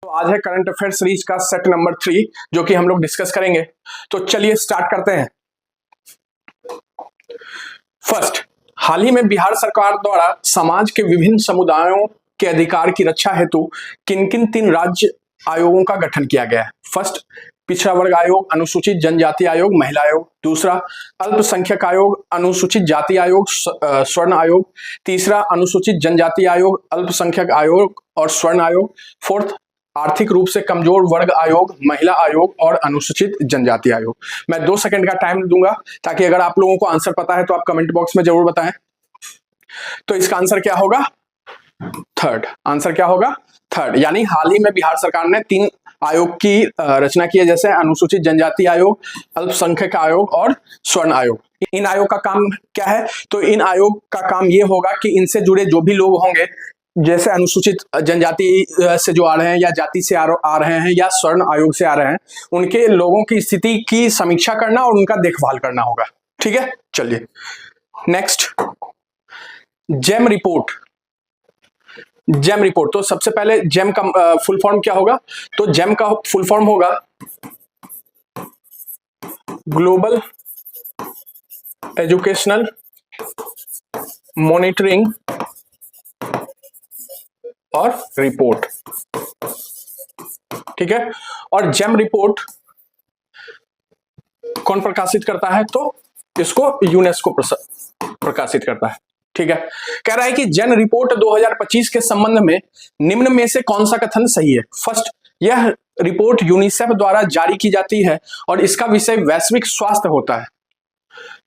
तो आज है करंट अफेयर सीरीज का सेट नंबर 3 जो कि हम लोग डिस्कस करेंगे। तो चलिए स्टार्ट करते हैं। फर्स्ट, हाल ही में बिहार सरकार द्वारा समाज के विभिन्न समुदायों के अधिकार की रक्षा हेतु किन किन 3 राज्य आयोगों का गठन किया गया है। फर्स्ट, पिछड़ा वर्ग आयोग, अनुसूचित जनजाति आयोग, महिला आयोग। दूसरा, अल्पसंख्यक आयोग, अनुसूचित जाति आयोग, स्वर्ण आयोग। तीसरा, अनुसूचित जनजाति आयोग, अल्पसंख्यक आयोग और स्वर्ण आयोग। फोर्थ, आर्थिक रूप से कमजोर वर्ग आयोग, महिला आयोग और अनुसूचित जनजाति आयोग। मैं 2 सेकंड का टाइम दूंगा ताकि अगर आप लोगों को आंसर पता है तो आप कमेंट बॉक्स में जरूर बताएं। तो इसका आंसर क्या होगा? थर्ड। आंसर क्या होगा? थर्ड। यानी हाल ही में बिहार सरकार ने 3 आयोग की रचना की है, जैसे अनुसूचित जनजाति आयोग, अल्पसंख्यक आयोग और स्वर्ण आयोग। इन आयोग का काम क्या है? तो इन आयोग का काम ये होगा कि इनसे जुड़े जो भी लोग होंगे, जैसे अनुसूचित जनजाति से जो आ रहे हैं या जाति से आ रहे हैं या स्वर्ण आयोग से आ रहे हैं, उनके लोगों की स्थिति की समीक्षा करना और उनका देखभाल करना होगा। ठीक है, चलिए next, gem report. Gem report, तो सबसे पहले जेम का फुल फॉर्म क्या होगा? तो जेम का फुल फॉर्म होगा ग्लोबल एजुकेशनल मॉनिटरिंग और रिपोर्ट। ठीक है, और जेम रिपोर्ट कौन प्रकाशित करता है? तो इसको यूनेस्को प्रकाशित करता है। ठीक है, कह रहा है कि जेम रिपोर्ट 2025 के संबंध में निम्न में से कौन सा कथन सही है? फर्स्ट, यह रिपोर्ट यूनिसेफ द्वारा जारी की जाती है और इसका विषय वैश्विक स्वास्थ्य होता है।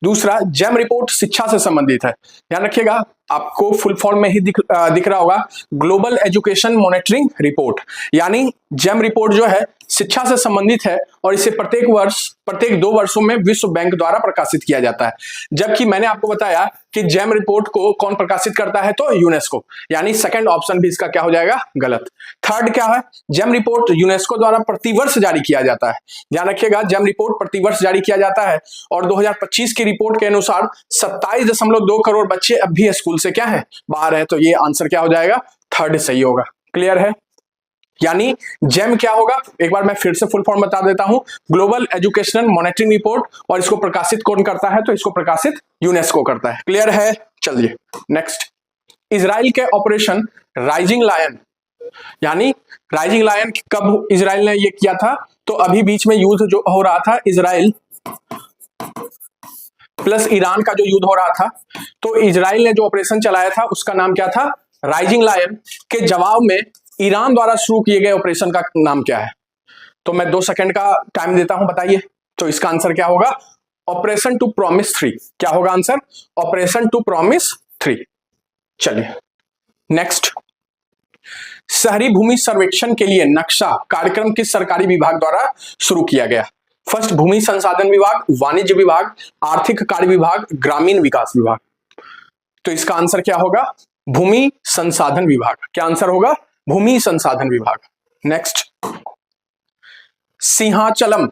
दूसरा, जेम रिपोर्ट शिक्षा से संबंधित है। ध्यान रखिएगा, आपको फुल फॉर्म में ही दिख रहा होगा, ग्लोबल एजुकेशन मॉनिटरिंग रिपोर्ट। यानी जेम रिपोर्ट जो है शिक्षा से संबंधित है और इसे प्रत्येक 2 वर्षों में विश्व बैंक द्वारा प्रकाशित किया जाता है। जबकि मैंने आपको बताया कि जेम रिपोर्ट को कौन प्रकाशित करता है? तो यूनेस्को। यानी सेकंड ऑप्शन भी इसका क्या हो जाएगा? गलत। थर्ड क्या है? जेम रिपोर्ट यूनेस्को द्वारा प्रतिवर्ष जारी किया जाता है। ध्यान रखिएगा, जेम रिपोर्ट प्रतिवर्ष जारी किया जाता है और 2025 की रिपोर्ट के अनुसार 27.2 करोड़ बच्चे अब भी स्कूल से क्या है? बाहर है। तो ये आंसर क्या हो जाएगा? थर्ड सही होगा। क्लियर है? यानी जेम क्या होगा? एक बार मैं फिर से फुल फॉर्म बता देता हूं, ग्लोबल एजुकेशनल मॉनिटरिंग रिपोर्ट, और इसको प्रकाशित कौन करता है? तो इसको प्रकाशित यूनेस्को करता है। क्लियर है? चलिए नेक्स्ट, इजराइल के ऑपरेशन राइजिंग लायन, यानी राइजिंग लायन कब इजराइल ने ये किया था? तो अभी बीच में युद्ध जो हो रहा था, इजराइल प्लस ईरान का जो युद्ध हो रहा था, तो इजराइल ने जो ऑपरेशन चलाया था उसका नाम क्या था? Rising Lion. के जवाब में ईरान द्वारा शुरू किए गए ऑपरेशन का नाम क्या है? तो मैं 2 सेकंड का टाइम देता हूं, बताइए। तो इसका आंसर क्या होगा? Operation True Promise 3। क्या होगा आंसर? Operation True Promise 3। चलिए नेक्स्ट, शहरी भूमि सर्वेक्षण के लिए नक्शा कार्यक्रम किस सरकारी विभाग द्वारा शुरू किया गया? फर्स्ट, भूमि संसाधन विभाग, वाणिज्य विभाग, आर्थिक कार्य विभाग, ग्रामीण विकास विभाग। तो इसका आंसर क्या होगा? भूमि संसाधन विभाग। क्या आंसर होगा? भूमि संसाधन विभाग। नेक्स्ट, सिंहाचलम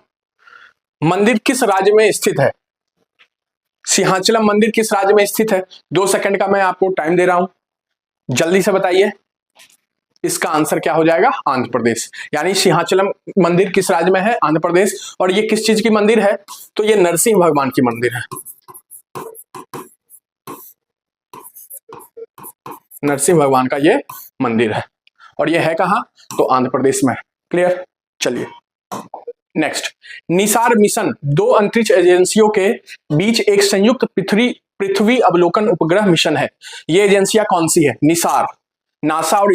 मंदिर किस राज्य में स्थित है? सिंहाचलम मंदिर किस राज्य में स्थित है? 2 सेकंड का मैं आपको टाइम दे रहा हूं, जल्दी से बताइए। इसका आंसर क्या हो जाएगा? आंध्र प्रदेश। यानी सिंहाचलम मंदिर किस राज्य में है? आंध्र प्रदेश। और ये किस चीज की मंदिर है? तो ये नरसिंह भगवान की मंदिर है। नरसिंह भगवान का ये मंदिर है और ये है कहां? तो आंध्र प्रदेश में। क्लियर? चलिए नेक्स्ट, निसार मिशन 2 अंतरिक्ष एजेंसियों के बीच एक संयुक्त पृथ्वी अवलोकन उपग्रह मिशन है। ये एजेंसियां कौन सी है? निसार, नासा और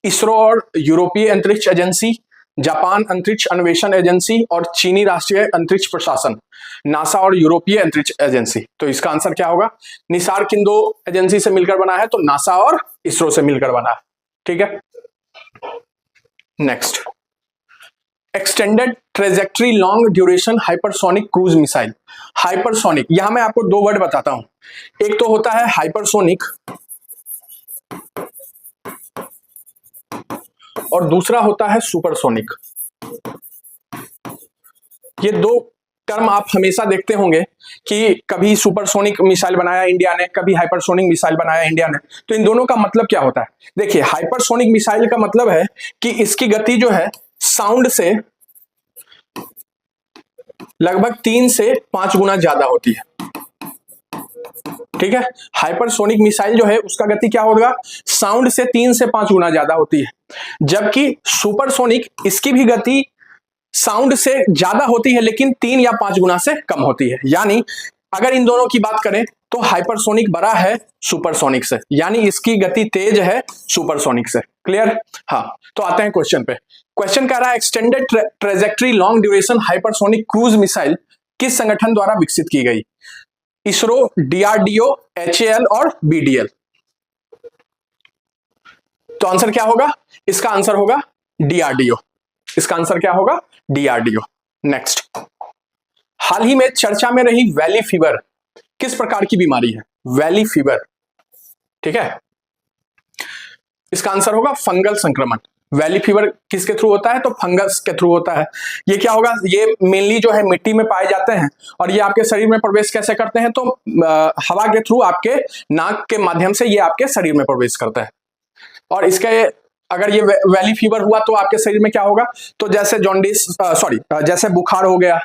इसरो और यूरोपीय अंतरिक्ष एजेंसी, जापान अंतरिक्ष अन्वेषण एजेंसी और चीनी राष्ट्रीय अंतरिक्ष प्रशासन। नासा और यूरोपीय अंतरिक्ष एजेंसी। तो इसका आंसर क्या होगा? निसार किन 2 एजेंसी से मिलकर बना है? तो नासा और इसरो से मिलकर बना है। ठीक है, next, extended trajectory long duration hypersonic cruise missile. Hypersonic, यहां मैं आपको 2 वर्ड बताता हूं। एक तो होता है हाइपरसोनिक और दूसरा होता है सुपरसोनिक। ये 2 टर्म आप हमेशा देखते होंगे कि कभी सुपरसोनिक मिसाइल बनाया इंडिया ने, कभी हाइपरसोनिक मिसाइल बनाया इंडिया ने। तो इन दोनों का मतलब क्या होता है? देखिए, हाइपरसोनिक मिसाइल का मतलब है कि इसकी गति जो है साउंड से लगभग 3 से 5 गुना ज्यादा होती है। ठीक है, हाइपरसोनिक मिसाइल जो है उसका गति क्या होगा? साउंड से 3 से 5 गुना ज्यादा होती है। जबकि सुपरसोनिक, इसकी भी गति साउंड से ज्यादा होती है लेकिन 3 या 5 गुना से कम होती है। यानी अगर इन दोनों की बात करें तो हाइपरसोनिक बड़ा है सुपरसोनिक से, यानी इसकी गति तेज है सुपरसोनिक से। क्लियर? हाँ, तो आते हैं क्वेश्चन पे। क्वेश्चन कह रहा है extended trajectory long duration hypersonic cruise missile किस संगठन द्वारा विकसित की गई? इसरो, डीआरडीओ, एचएएल और बीडीएल। तो आंसर क्या होगा? इसका आंसर होगा डीआरडीओ। इसका आंसर क्या होगा? डीआरडीओ। नेक्स्ट, हाल ही में चर्चा में रही वैली फीवर किस प्रकार की बीमारी है? वैली फीवर, ठीक है, इसका आंसर होगा फंगल संक्रमण। वैली फीवर किसके थ्रू होता है? तो फंगस के थ्रू होता है। ये क्या होगा? ये मेनली जो है मिट्टी में पाए जाते हैं और ये आपके शरीर में प्रवेश कैसे करते हैं? तो हवा के थ्रू आपके नाक के माध्यम से ये आपके शरीर में प्रवेश करता है। और इसके अगर ये वैली फीवर हुआ तो आपके शरीर में क्या होगा? तो जैसे जॉन्डिस, जैसे बुखार हो गया,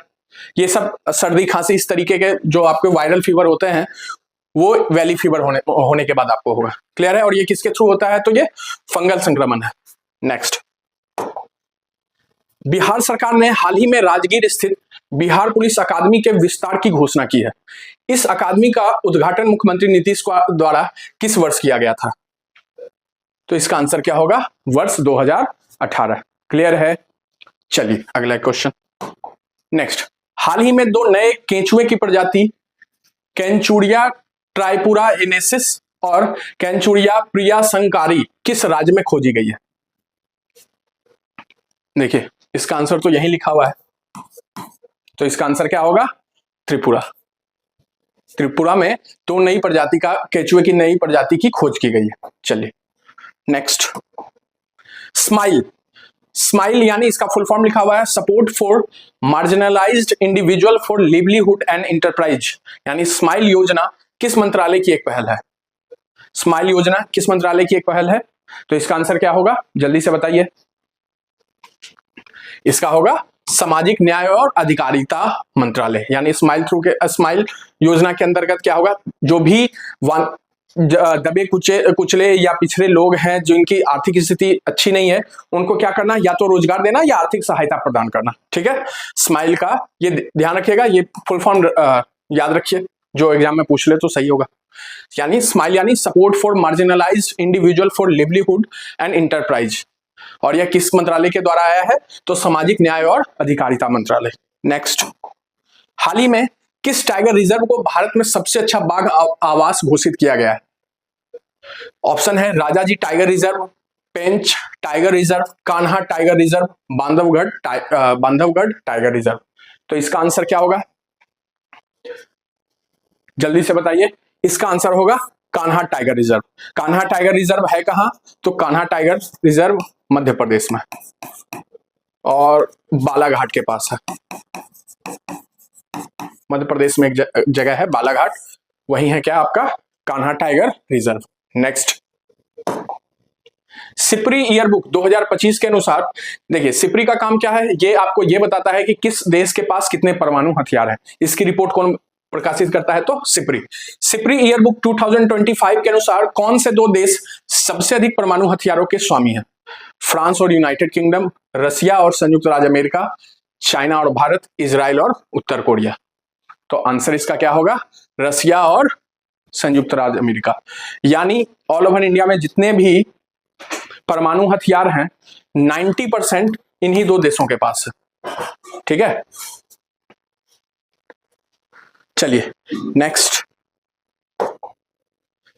ये सब सर्दी खांसी इस तरीके के जो आपके वायरल फीवर होते हैं वो वैली फीवर होने के बाद आपको होगा। क्लियर है? और ये किसके थ्रू होता है? तो ये फंगल संक्रमण है। नेक्स्ट, बिहार सरकार ने हाल ही में राजगीर स्थित बिहार पुलिस अकादमी के विस्तार की घोषणा की है। इस अकादमी का उद्घाटन मुख्यमंत्री नीतीश कुमार द्वारा किस वर्ष किया गया था? तो इसका आंसर क्या होगा? वर्ष 2018। क्लियर है? चलिए अगला क्वेश्चन। नेक्स्ट, हाल ही में 2 नए केंचुए की प्रजाति कैंचुरिया ट्राइपुरा इनेसिस और कैंचुरिया प्रियासंकारी किस राज्य में खोजी गई है? देखिए, इसका आंसर तो यही लिखा हुआ है। तो इसका आंसर क्या होगा? त्रिपुरा। त्रिपुरा में 2 नई प्रजाति का केंचुए की नई प्रजाति की खोज की गई है। चलिए नेक्स्ट, स्माइल। स्माइल यानी इसका फुल फॉर्म लिखा हुआ है support for marginalised individual for livelihood and enterprise. यानी स्माइल योजना किस मंत्रालय की एक पहल है? स्माइल योजना किस मंत्रालय की एक पहल है? तो इसका आंसर क्या होगा? जल्दी से बताइए। इसका होगा सामाजिक न्याय और अधिकारिता मंत्रालय। यानी स्माइल योजना के अंतर्गत क्या होगा? जो भी दबे कुचले या पिछड़े लोग हैं जिनकी आर्थिक स्थिति अच्छी नहीं है उनको क्या करना? या तो रोजगार देना या आर्थिक सहायता प्रदान करना। ठीक है, स्माइल का ये ध्यान रखिएगा, ये फुल फॉर्म याद रखिए, जो एग्जाम में पूछ ले तो सही होगा। यानी स्माइल यानी support for marginalised individual for livelihood and enterprise. और यह किस मंत्रालय के द्वारा आया है? तो सामाजिक न्याय और अधिकारिता मंत्रालय। नेक्स्ट, हाल ही में किस टाइगर रिजर्व को भारत में सबसे अच्छा बाघ आवास घोषित किया गया है? ऑप्शन है Rajaji tiger reserve, Pench tiger reserve, Kanha tiger reserve, Bandhavgarh tiger reserve. तो इसका आंसर क्या होगा? जल्दी से बताइए। इसका आंसर होगा Kanha tiger reserve. Kanha tiger reserve है कहां? तो कान्हा टाइगर रिजर्व मध्य प्रदेश में और बालाघाट के पास है। मध्य प्रदेश में एक जगह है बालाघाट, वही है क्या आपका Kanha tiger reserve. Next, Sipri yearbook 2025 के अनुसार, देखिए सिपरी का काम क्या है? ये आपको ये बताता है कि किस देश के पास कितने परमाणु हथियार हैं। इसकी रिपोर्ट कौन प्रकाशित करता है? तो सिपरी। सिपरी ईयरबुक 2025 के अनुसार कौन से 2 देश सबसे अधिक परमाणु हथियारों के स्वामी हैं? फ्रांस और यूनाइटेड किंगडम, रसिया और संयुक्त राज्य अमेरिका, चाइना और भारत, इजराइल और उत्तर कोरिया। तो आंसर इसका क्या होगा? रसिया और संयुक्त राज्य अमेरिका। यानी ऑल ओवर इंडिया में जितने भी परमाणु हथियार हैं 90% इन्हीं 2 देशों के पास है। ठीक है, चलिए नेक्स्ट,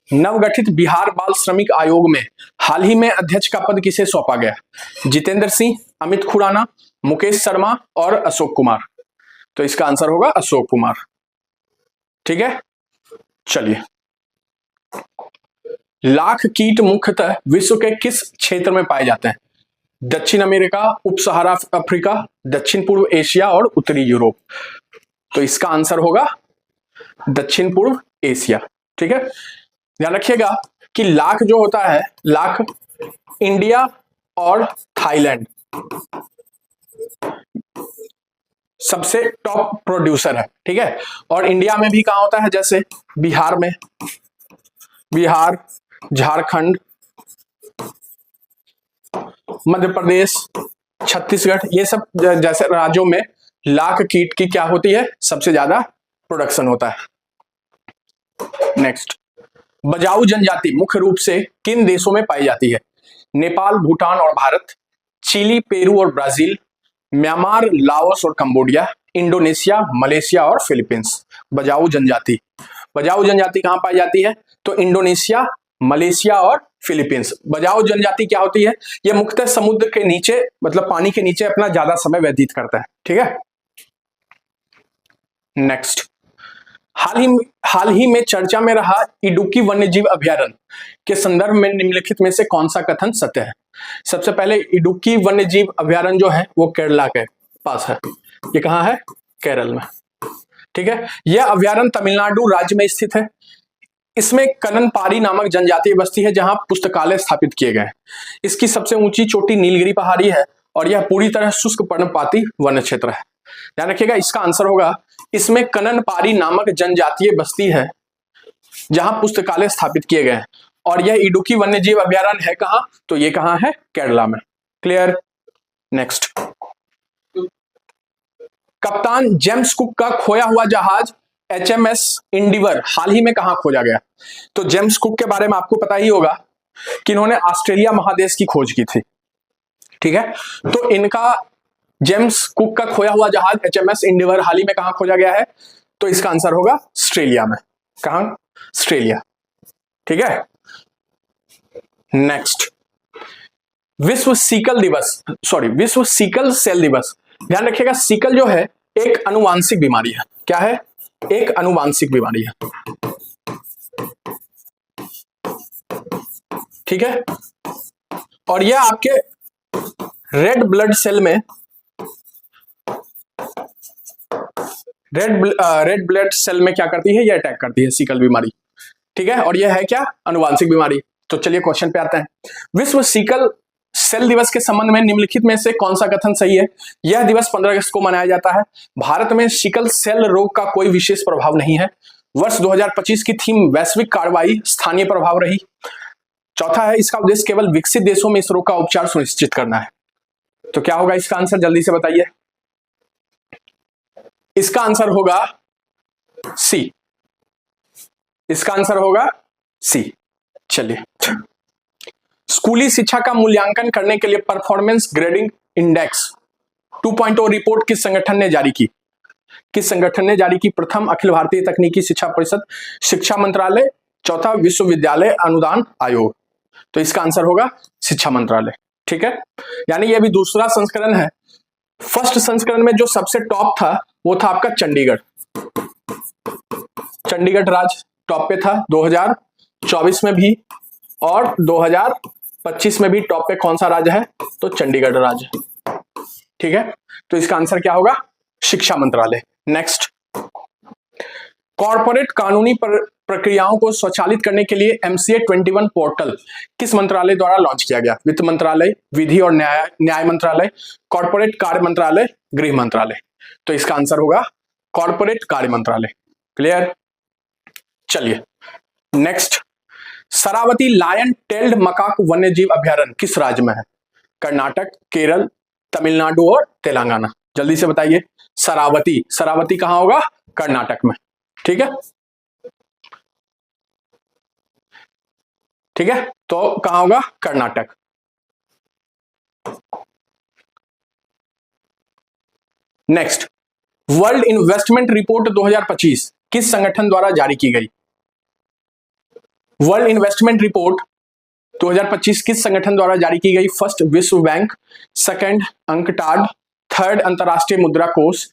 नवगठित बिहार बाल श्रमिक आयोग में हाल ही में अध्यक्ष का पद किसे सौंपा गया? जितेंद्र सिंह, अमित खुराना, मुकेश शर्मा और अशोक कुमार। तो इसका आंसर होगा अशोक कुमार। ठीक है, चलिए, लाख कीट मुख्यतः विश्व के किस क्षेत्र में पाए जाते हैं? दक्षिण अमेरिका, उप सहारा अफ्रीका, दक्षिण पूर्व एशिया और उत्तरी यूरोप। तो इसका आंसर होगा दक्षिण पूर्व एशिया। ठीक है, ध्यान रखिएगा कि लाख जो होता है, लाख इंडिया और थाईलैंड सबसे टॉप प्रोड्यूसर है। ठीक है, और इंडिया में भी कहां होता है, जैसे बिहार में, बिहार, झारखंड, मध्य प्रदेश, छत्तीसगढ़, ये सब जैसे राज्यों में लाख कीट की क्या होती है, सबसे ज्यादा प्रोडक्शन होता है। नेक्स्ट, बजाऊ जनजाति मुख्य रूप से किन देशों में पाई जाती है? नेपाल, भूटान और भारत, चिली, पेरू और ब्राजील, म्यांमार, लाओस और कंबोडिया, इंडोनेशिया, मलेशिया और फिलीपींस। बजाऊ जनजाति, बजाऊ जनजाति कहां पाई जाती है? तो इंडोनेशिया, मलेशिया और फिलीपींस। बजाऊ जनजाति क्या होती है? यह मुख्यतः समुद्र के नीचे, मतलब पानी के नीचे अपना ज्यादा समय व्यतीत करता है। ठीक है, नेक्स्ट, हाल ही में चर्चा में रहा इडुक्की वन्यजीव अभयारण्य के संदर्भ में निम्नलिखित में से कौन सा कथन सत्य है? सबसे पहले इडुक्की वन्यजीव अभयारण्य जो है वो केरला के पास है। ये कहां है? केरल में। ठीक है, यह अभयारण्य तमिलनाडु राज्य में स्थित है। इसमें कननपारी नामक जनजातीय बस्ती है जहां पुस्तकालय स्थापित किए गए हैं। इसकी सबसे ऊंची चोटी नीलगिरी पहाड़ी है और यह पूरी तरह शुष्क पर्णपाती वन क्षेत्र है। ध्यान रखिएगा, इसका आंसर होगा, इसमें कननपारी नामक जनजातीय बस्ती है जहां पुस्तकालय स्थापित किए गए हैं, और यह इडुक्की वन्यजीव अभयारण्य है कहां? तो ये कहां है? केरला में। क्लियर? नेक्स्ट, कप्तान जेम्स कुक का खोया हुआ जहाज HMS इंडिवर हाल ही में कहां खोजा गया? तो जेम्स कुक के बारे में आपको पता ही होगा कि इन्होंने ऑस्ट्रेलिया महादेश की खोज की थी। ठीक है, तो इनका जेम्स कुक का खोया हुआ जहाज HMS इंडिवर हाल ही में कहां खोजा गया है? तो इसका आंसर होगा ऑस्ट्रेलिया में। कहां? ऑस्ट्रेलिया। ठीक है, नेक्स्ट, विश्व सिकल दिवस, सॉरी, विश्व सिकल सेल दिवस। ध्यान रखिएगा, सिकल जो है एक अनुवांशिक बीमारी है। क्या है? एक अनुवांशिक बीमारी है। ठीक है, और यह आपके रेड ब्लड सेल में, रेड ब्लड सेल में क्या करती है? यह अटैक करती है, सिकल बीमारी। ठीक है, और यह है क्या? अनुवांशिक बीमारी। तो चलिए क्वेश्चन पे आते हैं। विश्व सिकल सेल दिवस के संबंध में निम्नलिखित में से कौन सा कथन सही है? यह दिवस 15 अगस्त को मनाया जाता है। भारत में सिकल सेल रोग का कोई विशेष प्रभाव नहीं है। वर्ष 2025 की थीम वैश्विक कार्रवाई, स्थानीय प्रभाव रही। चौथा है, इसका उद्देश्य केवल विकसित देशों में इस रोग का उपचार सुनिश्चित करना है। तो क्या होगा इसका आंसर? जल्दी से बताइए। इसका आंसर होगा सी। इसका आंसर होगा सी। चलिए, स्कूली शिक्षा का मूल्यांकन करने के लिए परफॉर्मेंस ग्रेडिंग इंडेक्स 2.0 रिपोर्ट किस संगठन ने जारी की? किस संगठन ने जारी की? प्रथम, अखिल भारतीय तकनीकी शिक्षा परिषद, शिक्षा मंत्रालय, चौथा, विश्वविद्यालय अनुदान आयोग। तो इसका आंसर होगा शिक्षा मंत्रालय। ठीक है, यानी यह भी दूसरा संस्करण है। फर्स्ट संस्करण में जो सबसे टॉप था वो था आपका चंडीगढ़। चंडीगढ़ राज्य टॉप पे था 2024 में भी, और 2025 में भी टॉप पे कौन सा राज्य है? तो चंडीगढ़ राज्य। ठीक है, तो इसका आंसर क्या होगा? शिक्षा मंत्रालय। नेक्स्ट, कॉर्पोरेट कानूनी प्रक्रियाओं को स्वचालित करने के लिए MCA 21 पोर्टल किस मंत्रालय द्वारा लॉन्च किया गया? वित्त मंत्रालय, विधि और न्याय मंत्रालय, कॉर्पोरेट कार्य मंत्रालय, गृह मंत्रालय। तो इसका आंसर होगा कॉर्पोरेट कार्य मंत्रालय। क्लियर? चलिए, next, Sharavathi lion tailed macaque वन्यजीव अभयारण्य किस राज्य में है? कर्नाटक, केरल, तमिलनाडु और तेलंगाना। जल्दी से बताइए। शरावती, शरावती कहां होगा? कर्नाटक में। ठीक है, ठीक है, तो कहां होगा? Karnataka. Next, world investment report 2025 किस संगठन द्वारा जारी की गई? वर्ल्ड इन्वेस्टमेंट रिपोर्ट 2025 किस संगठन द्वारा जारी की गई? फर्स्ट, विश्व बैंक, सेकंड, अंकटाड, थर्ड, अंतरराष्ट्रीय मुद्रा कोष,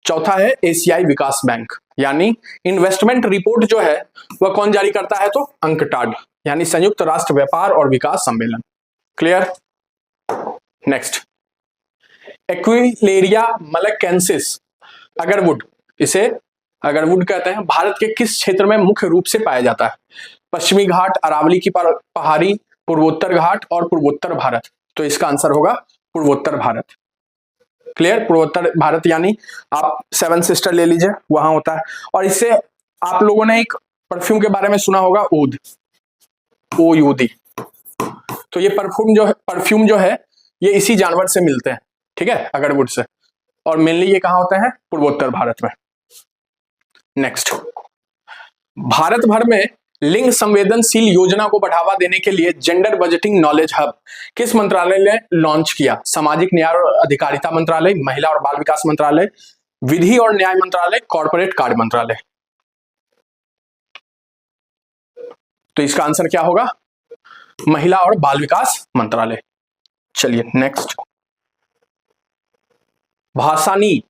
चौथा है एशियाई विकास बैंक। यानी इन्वेस्टमेंट रिपोर्ट जो है वह कौन जारी करता है? तो अंकटाड, यानी संयुक्त राष्ट्र व्यापार और विकास सम्मेलन। क्लियर? नेक्स्ट, एक्विलेरिया मलक्केंसिस अगरवुड इसे अगरवुड कहते हैं। भारत के किस क्षेत्र में मुख्य रूप से पाया जाता है? पश्चिमी घाट, अरावली की पहाड़ी, पूर्वोत्तर घाट और पूर्वोत्तर भारत। तो इसका आंसर होगा पूर्वोत्तर भारत। क्लियर? पूर्वोत्तर भारत यानी आप सेवन सिस्टर ले लीजिए, वहां होता है। और इससे आप लोगों ने एक परफ्यूम के बारे में सुना होगा, ऊद, OUD। तो ये परफ्यूम जो है ये इसी जानवर से मिलते हैं, ठीक है, अगरवुड से। और मेनली ये कहां होते हैं? पूर्वोत्तर भारत में। नेक्स्ट, भारत भर में लिंग संवेदनशील योजना को बढ़ावा देने के लिए जेंडर बजटिंग नॉलेज हब किस मंत्रालय ने लॉन्च किया? सामाजिक न्याय और अधिकारिता मंत्रालय, महिला और बाल विकास मंत्रालय, विधि और न्याय मंत्रालय, कॉर्पोरेट कार्य मंत्रालय। तो इसका आंसर क्या होगा? महिला और बाल विकास मंत्रालय। चलिए नेक्स्ट, भाषानी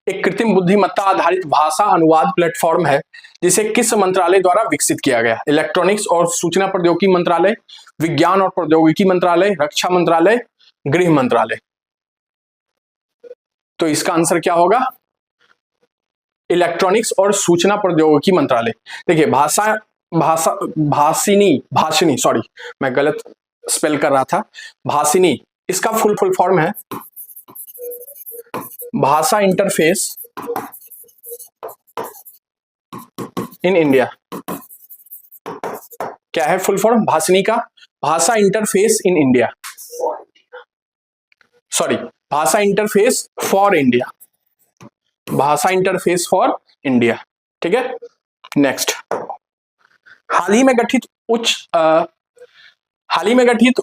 एक कृत्रिम बुद्धिमत्ता आधारित भाषा अनुवाद प्लेटफॉर्म है जिसे किस मंत्रालय द्वारा विकसित किया गया? इलेक्ट्रॉनिक्स और सूचना प्रौद्योगिकी मंत्रालय, विज्ञान और प्रौद्योगिकी मंत्रालय, रक्षा मंत्रालय, गृह मंत्रालय। तो इसका आंसर क्या होगा? इलेक्ट्रॉनिक्स और सूचना प्रौद्योगिकी मंत्रालय। देखिए भाषिनी, सॉरी मैं गलत स्पेल कर रहा था। भाषिनी इसका फुल फॉर्म है भाषा इंटरफेस इन इंडिया। क्या है फुल फॉर्म भाषिनी का? भाषा इंटरफेस इन इंडिया, सॉरी भाषा इंटरफेस फॉर इंडिया, भाषा इंटरफेस फॉर इंडिया, ठीक है। नेक्स्ट, हाल ही में गठित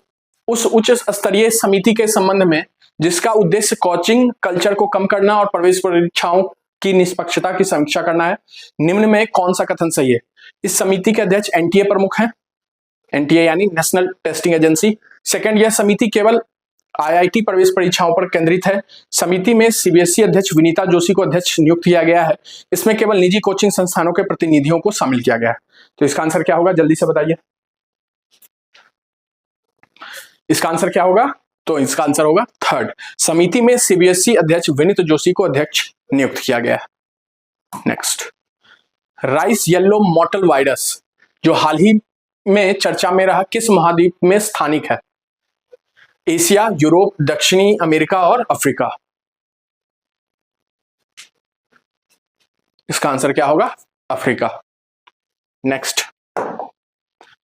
उस उच्च स्तरीय समिति के संबंध में जिसका उद्देश्य कोचिंग कल्चर को कम करना और प्रवेश परीक्षाओं की निष्पक्षता की समीक्षा करना है, निम्न में कौन सा कथन सही है? इस समिति के अध्यक्ष एनटीए प्रमुख हैं, एनटीए यानी नेशनल टेस्टिंग एजेंसी। सेकंड, यह समिति केवल आईआईटी प्रवेश परीक्षाओं पर केंद्रित है। समिति में सीबीएसई अध्यक्ष विनीता जोशी को अध्यक्ष नियुक्त किया गया है। इसमें केवल निजी कोचिंग संस्थानों के प्रतिनिधियों को शामिल किया गया है। तो इसका आंसर क्या होगा? जल्दी से बताइए, इसका आंसर क्या होगा? तो इसका आंसर होगा थर्ड, समिति में सीबीएसई अध्यक्ष विनीत जोशी को अध्यक्ष नियुक्त किया गया है। Next, rice yellow mottle virus जो हाल ही में चर्चा में रहा किस महाद्वीप में स्थानिक है? एशिया, यूरोप, दक्षिणी अमेरिका और अफ्रीका। इसका आंसर क्या होगा? Africa. Next,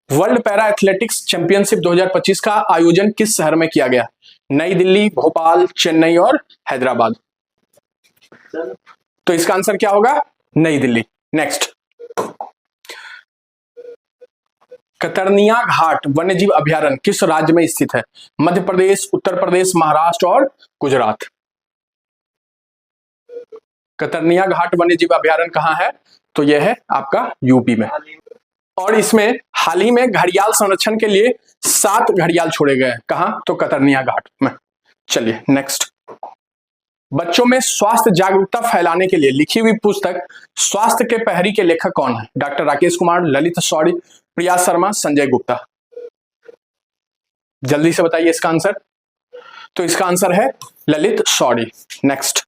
world para athletics championship 2025 का आयोजन किस शहर में किया गया? नई दिल्ली, भोपाल, चेन्नई और हैदराबाद। तो इसका आंसर क्या होगा? नई दिल्ली। नेक्स्ट, कतरनिया घाट वन्यजीव अभयारण्य किस राज्य में स्थित है? मध्य प्रदेश, उत्तर प्रदेश, महाराष्ट्र और गुजरात। कतरनिया घाट वन्यजीव अभयारण्य कहां है? तो यह है आपका यूपी में। और इसमें हाल ही में घड़ियाल संरक्षण के लिए 7 घड़ियाल छोड़े गए। कहां? तो कतरनिया घाट में। चलिए नेक्स्ट, बच्चों में स्वास्थ्य जागरूकता फैलाने के लिए लिखी हुई पुस्तक स्वास्थ्य के प्रहरी के लेखक कौन है? डॉक्टर राकेश कुमार, ललित शौरी, प्रिया शर्मा, संजय गुप्ता। जल्दी से बताइए इसका आंसर। तो इसका आंसर है ललित शौरी। नेक्स्ट,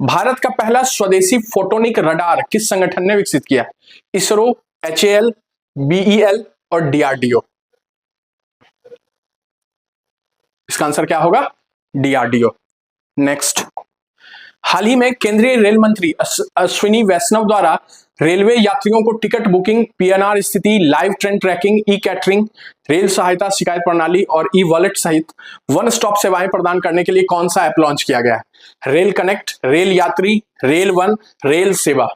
भारत का पहला स्वदेशी फोटोनिक रडार किस संगठन ने विकसित किया? इसरो, HAL, BEL और DRDO। इसका आंसर क्या होगा? DRDO। नेक्स्ट, हाल ही में केंद्रीय रेल मंत्री अश्विनी वैष्णव द्वारा रेलवे यात्रियों को टिकट बुकिंग, PNR स्थिति, live train tracking, e catering, rail सहायता शिकायत प्रणाली और ई वॉलेट सहित वन स्टॉप सेवाएं प्रदान करने के लिए कौन सा ऐप लॉन्च किया गया है? रेल कनेक्ट, रेल यात्री, रेल वन, रेल सेवा।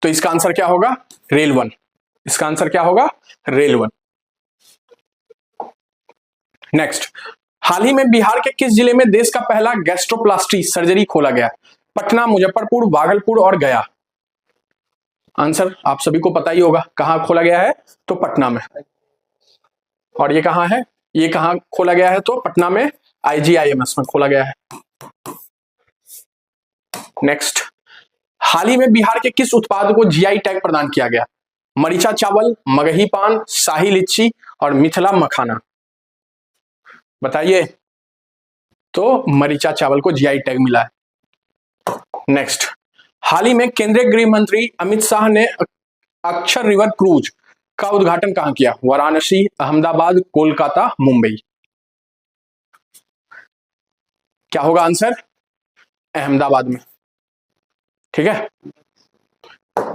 तो इसका आंसर क्या होगा? Rail one. इसका आंसर क्या होगा? Rail one. नेक्स्ट, हाल ही में बिहार के किस जिले में देश का पहला गैस्ट्रोप्लास्टी सर्जरी खोला गया? पटना, मुजफ्फरपुर, भागलपुर और गया। आंसर आप सभी को पता ही होगा, कहां खोला गया है? तो पटना में। और ये कहां है? ये कहां खोला गया है? तो पटना में IGIMS में खोला गया है। नेक्स्ट, हाल ही में बिहार के किस उत्पाद को GI टैग प्रदान किया गया? मरीचा चावल, मगही पान, शाही लीची और मिथिला मखाना। बताइए। तो मरीचा चावल को GI टैग मिला है। नेक्स्ट, हाल ही में केंद्रीय गृह मंत्री अमित शाह ने अक्षर रिवर क्रूज का उद्घाटन कहां किया? वाराणसी, अहमदाबाद, कोलकाता, मुंबई। क्या होगा आंसर? अहमदाबाद में। ठीक है।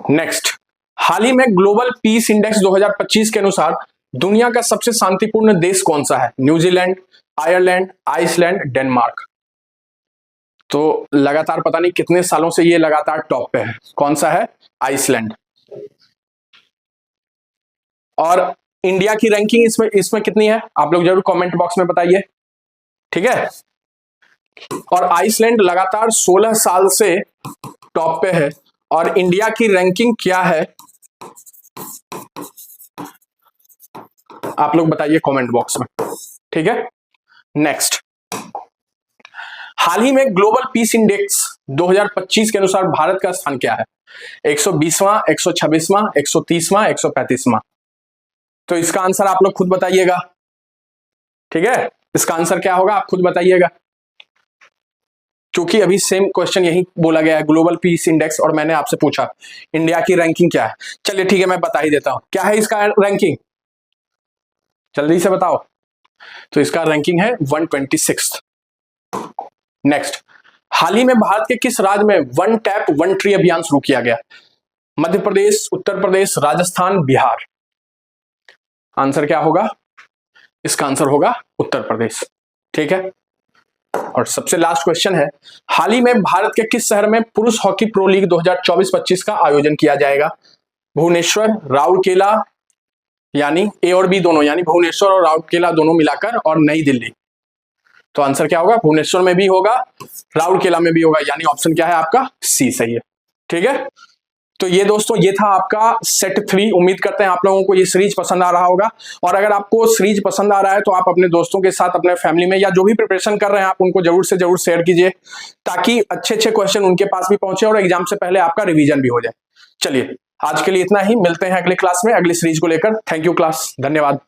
नेक्स्ट, हाल ही में ग्लोबल पीस इंडेक्स 2025 के अनुसार दुनिया का सबसे शांतिपूर्ण देश कौन सा है? New Zealand, Ireland, Iceland, Denmark. तो लगातार पता नहीं कितने सालों से ये लगातार टॉप पे है। कौन सा है? आइसलैंड। और इंडिया की रैंकिंग इसमें कितनी है? आप लोग जरूर कमेंट बॉक्स में बताइए। ठीक है। और आइसलैंड लगातार 16 साल से टॉप पे है। और इंडिया की रैंकिंग क्या है? आप लोग बताइए कमेंट बॉक्स में। ठीक है। नेक्स्ट, हाल ही में ग्लोबल पीस इंडेक्स 2025 के अनुसार भारत का स्थान क्या है? 120वां, 126वां, 130वां, 135वां। तो इसका आंसर आप लोग खुद बताइएगा। ठीक है। इसका आंसर क्या होगा आप खुद बताइएगा, क्योंकि अभी सेम क्वेश्चन यही बोला गया है, ग्लोबल पीस इंडेक्स, और मैंने आपसे पूछा इंडिया की रैंकिंग क्या है। चलिए ठीक है, मैं बता ही देता हूं क्या है इसका रैंकिंग, जल्दी से बताओ। तो इसका रैंकिंग है 126। नेक्स्ट, हाल ही में भारत के किस राज्य में वन टैप वन ट्री अभियान शुरू किया गया? मध्य प्रदेश, उत्तर प्रदेश, राजस्थान, बिहार। आंसर क्या होगा? इसका आंसर होगा उत्तर प्रदेश। ठीक है। और सबसे लास्ट क्वेश्चन है, हाल ही में भारत के किस शहर में पुरुष हॉकी प्रो लीग 2024-25 का आयोजन किया जाएगा? भुवनेश्वर, राउरकेला, यानी ए और बी दोनों, यानी भुवनेश्वर और राउरकेला दोनों मिलाकर, और नई दिल्ली। तो आंसर क्या होगा? भुवनेश्वर में भी होगा, राउरकेला में भी होगा, यानी ऑप्शन क्या है आपका? सी सही है। ठीक है। तो ये दोस्तों, ये था आपका सेट 3। उम्मीद करते हैं आप लोगों को ये सीरीज पसंद आ रहा होगा। और अगर आपको सीरीज पसंद आ रहा है तो आप अपने दोस्तों के साथ, अपने फैमिली में, या जो भी प्रिपरेशन कर रहे हैं आप उनको जरूर से जरूर शेयर कीजिए, ताकि अच्छे अच्छे क्वेश्चन उनके पास भी पहुंचे और एग्जाम से पहले आपका रिवीजन भी हो जाए। चलिए, आज के लिए इतना ही। मिलते हैं अगले क्लास में अगली सीरीज को लेकर। थैंक यू क्लास, धन्यवाद।